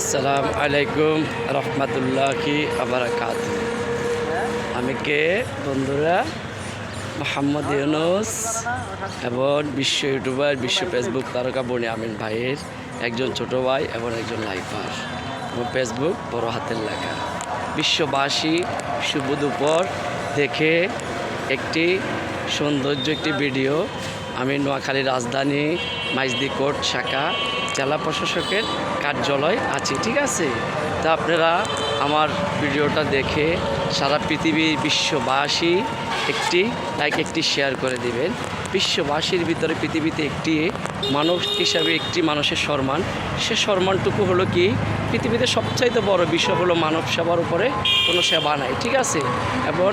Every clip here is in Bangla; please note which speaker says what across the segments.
Speaker 1: আসসালামু আলাইকুম রহমতুল্লাহি আবরাকাত। আমি কে বন্ধুরা? মোহাম্মদ ইউনুস এবং বিশ্ব ইউটিউবার, বিশ্ব ফেসবুক তারকা বনি আমিন ভাইয়ের একজন ছোট ভাই এবং একজন লাইফার। এবং ফেসবুক বড় হাতের লেখা। বিশ্ববাসী শুভ দুপুর দেখে একটি সৌন্দর্য একটি ভিডিও। আমি নোয়াখালী রাজধানী মাইজদি কোর্ট শাখা জেলা প্রশাসকের কার্যালয় আছি, ঠিক আছে? তা আপনারা আমার ভিডিওটা দেখে সারা পৃথিবীর বিশ্ববাসী একটি শেয়ার করে দিবেন। বিশ্ববাসীর ভিতরে পৃথিবীতে একটি মানুষ হিসাবে একটি মানুষের সম্মান, সে সম্মানটুকু হলো কি, পৃথিবীতে সবচাইতে বড় বিষয় হলো মানব সেবার উপরে কোনো সেবা নাই, ঠিক আছে? এবং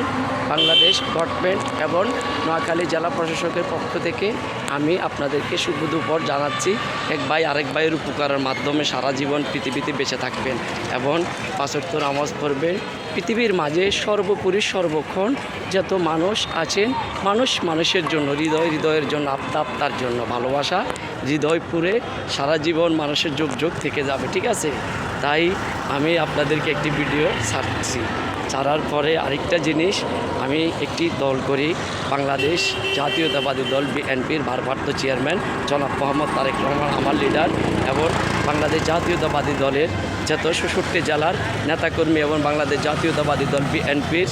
Speaker 1: বাংলাদেশ গভর্নমেন্ট এবং নোয়াখালী জেলা প্রশাসকের পক্ষ থেকে আমি আপনাদেরকে শুভ দুপুর জানাচ্ছি। এক ভাই আরেক ভাইয়ের উপকারের মাধ্যমে সারা জীবন পৃথিবীতে বেঁচে থাকবেন এবং 5 ওয়াক্ত নামাজ পড়বেন। পৃথিবীর মাঝে সর্বোপরি সর্বক্ষণ যত মানুষ আছেন, মানুষের জন্য, হৃদয়ের জন্য, আপনার জন্য ভালোবাসা হৃদয় পুরে সারা জীবন মানুষের যোগ থেকে যাবে, ঠিক আছে? তাই আমি আপনাদেরকে একটি ভিডিও ছাড়ছি। ছাড়ার পরে আরেকটা জিনিস, আমি একটি দল করি, বাংলাদেশ জাতীয়তাবাদী দল বিএনপির ভারপ্রাপ্ত চেয়ারম্যান জনাব মোহাম্মদ তারেক রহমান আমার লিডার, এবং বাংলাদেশ জাতীয়তাবাদী দলের যত 66 জেলার নেতাকর্মী এবং বাংলাদেশ জাতীয়তাবাদী দল বিএনপির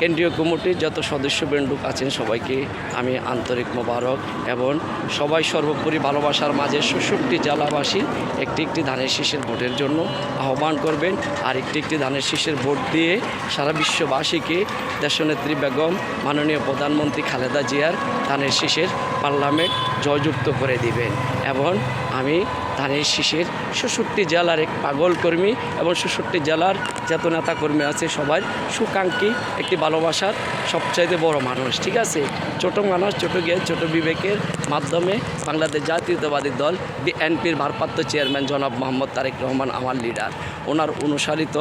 Speaker 1: কেন্দ্রীয় কমিটির যত সদস্যবৃন্দ আছেন সবাইকে আমি আন্তরিক মোবারক এবং সবাই সর্বোপরি ভালোবাসার মাঝে 66 জেলাবাসী একটি ধানের শীষের ভোটের জন্য আহ্বান করবেন। আর একটি ধানের শীষের ভোট দিয়ে সারা বিশ্ববাসীকে দেশনেত্রী বেগম মাননীয় প্রধানমন্ত্রী খালেদা জিয়ার ধানের শীষের পার্লামেন্ট জয়যুক্ত করে দিবেন। এবং আমি ধানের শীষের 66 জেলার এক পাগল কর্মী এবং 66 জেলার যত নেতাকর্মী আছে সবাই সুকাঙ্ক্ষী একটি ভালোবাসার সবচাইতে বড় মানুষ, ঠিক আছে? ছোট মানুষ, ছোট জ্ঞান, ছোট বিবেকের মাধ্যমে বাংলাদেশ জাতীয়তাবাদী দল বিএনপির ভারপ্রাপ্ত চেয়ারম্যান জনাব মোহাম্মদ তারেক রহমান আমার লিডার, ওনার অনুসারিত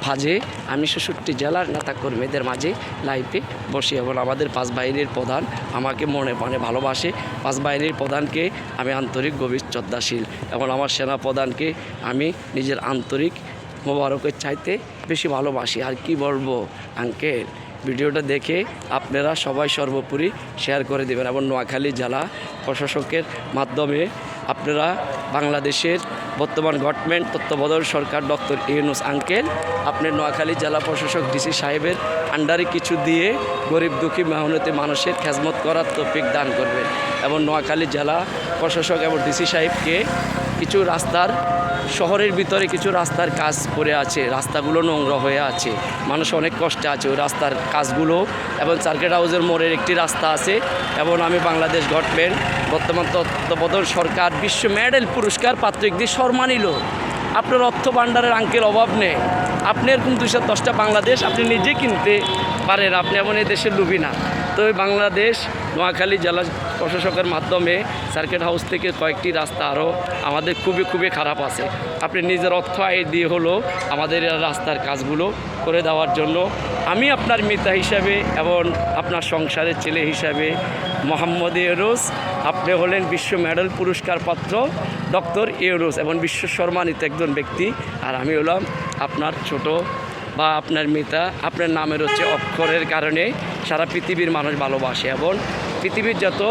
Speaker 1: ভাজে আমি 66 জেলার নেতাকর্মীদের মাঝে লাইভে বসি এবং আমাদের 5 বাহিনীর প্রধান আমাকে মনে প্রাণে ভালোবাসে। 5 বাহিনীর প্রধানকে আমি আন্তরিক গভীর শ্রদ্ধাশীল এবং আমার সেনা প্রধানকে আমি নিজের আন্তরিক মোবারকের চাইতে বেশি ভালোবাসি। আর কি বলবো আঙ্কেল, ভিডিওটা দেখে আপনারা সবাই সর্বোপরি শেয়ার করে দেবেন এবং নোয়াখালী জেলা প্রশাসকের মাধ্যমে আপনারা বাংলাদেশের বর্তমান গভর্নমেন্ট তত্ত্বাবধায়ক সরকার ডক্টর ইউনুস আঙ্কেল আপনার নোয়াখালী জেলা প্রশাসক ডিসি সাহেবের আন্ডারে কিছু দিয়ে গরিব দুঃখী মেহনতি মানুষের খেজমত করার তৌফিক দান করবেন এবং নোয়াখালী জেলা প্রশাসক এবং ডিসি সাহেবকে কিছু রাস্তার, শহরের ভিতরে কিছু রাস্তার কাজ করে আছে, রাস্তাগুলো নোংরা হয়ে আছে, মানুষ অনেক কষ্টে আছে, ওই রাস্তার কাজগুলো এবং সার্কিট হাউসের মোড়ের একটি রাস্তা আছে। এবং আমি বাংলাদেশ গভর্নমেন্ট বর্তমান তত্ত্বাবধায়ক সরকার বিশ্ব মেডেল পুরস্কার পাত্র একটি সম্মানিত। আপনার অর্থ ভাণ্ডারের আঙ্কেল অভাব নেই, আপনি এরকম 210টা বাংলাদেশ আপনি নিজে কিনতে পারেন, আপনি এমন এই দেশের লুবি না। তো ওই বাংলাদেশ নোয়াখালী জেলা প্রশাসকের মাধ্যমে সার্কিট হাউস থেকে কয়েকটি রাস্তা আরও আমাদের খুবই খারাপ আছে, আপনি নিজের অর্থ আয় দিয়ে হলো আমাদের রাস্তার কাজগুলো করে দেওয়ার জন্য আমি আপনার মিতা হিসাবে এবং আপনার সংসারের ছেলে হিসাবে মোহাম্মদ ইউনুস, আপনি হলেন বিশ্ব মেডেল পুরস্কার পাত্র ডক্টর ইউনুস এবং বিশ্ব সম্মানিত একজন ব্যক্তি, আর আমি হলাম আপনার ছোট বা আপনার মিতা। আপনার নামের হচ্ছে অক্ষরের কারণে সারা পৃথিবীর মানুষ ভালোবাসে এবং পৃথিবীর যত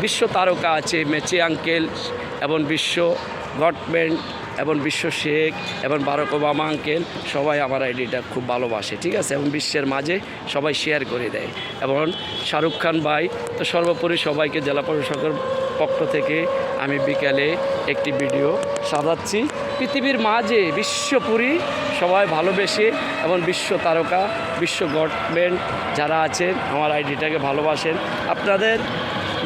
Speaker 1: বিশ্ব তারকা আছে, মেচি আঙ্কেল এবং বিশ্ব গভর্নমেন্ট এবং বিশ্ব শেখ এবং বারাক ওবামা আঙ্কেল সবাই আমার আইডিটা খুব ভালোবাসে, ঠিক আছে? এবং বিশ্বের মাঝে সবাই শেয়ার করে দেয়। এবং শাহরুখ খান ভাই তো সর্বোপরি সবাইকে জেলা প্রশাসকের পক্ষ থেকে আমি বিকালে একটি ভিডিও সাজাচ্ছি। পৃথিবীর মাঝে বিশ্বপুরী সবাই ভালোবেসে এবং বিশ্ব তারকা, বিশ্ব গভর্নমেন্ট যারা আছেন আমার আইডিটাকে ভালোবাসেন, আপনাদের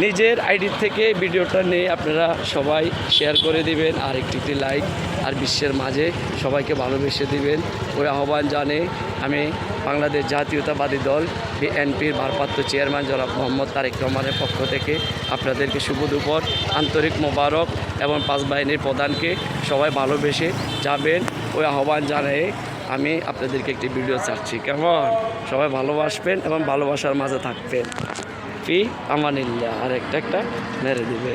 Speaker 1: নিজের আইডি থেকে ভিডিওটা নিয়ে আপনারা সবাই শেয়ার করে দিবেন আর একটি লাইক আর বিশ্বের মাঝে সবাইকে ভালোবেসে দিবেন। ওই আহ্বান জানে আমি বাংলাদেশ জাতীয়তাবাদী দল বিএনপির ভারপ্রাপ্ত চেয়ারম্যান জনাব মোহাম্মদ তারেক রহমানের পক্ষ থেকে আপনাদেরকে শুভ দুপুর, আন্তরিক মোবারক এবং 5 বাহিনীর প্রধানকে সবাই ভালোবেসে যাবেন ওই আহ্বান জানাই আমি আপনাদেরকে একটি ভিডিও ছাড়ছি। কেমন? সবাই ভালোবাসবেন এবং ভালোবাসার মাঝে থাকবেন। ফি আমানিল্লাহ। আর একটা মেরে দিবে।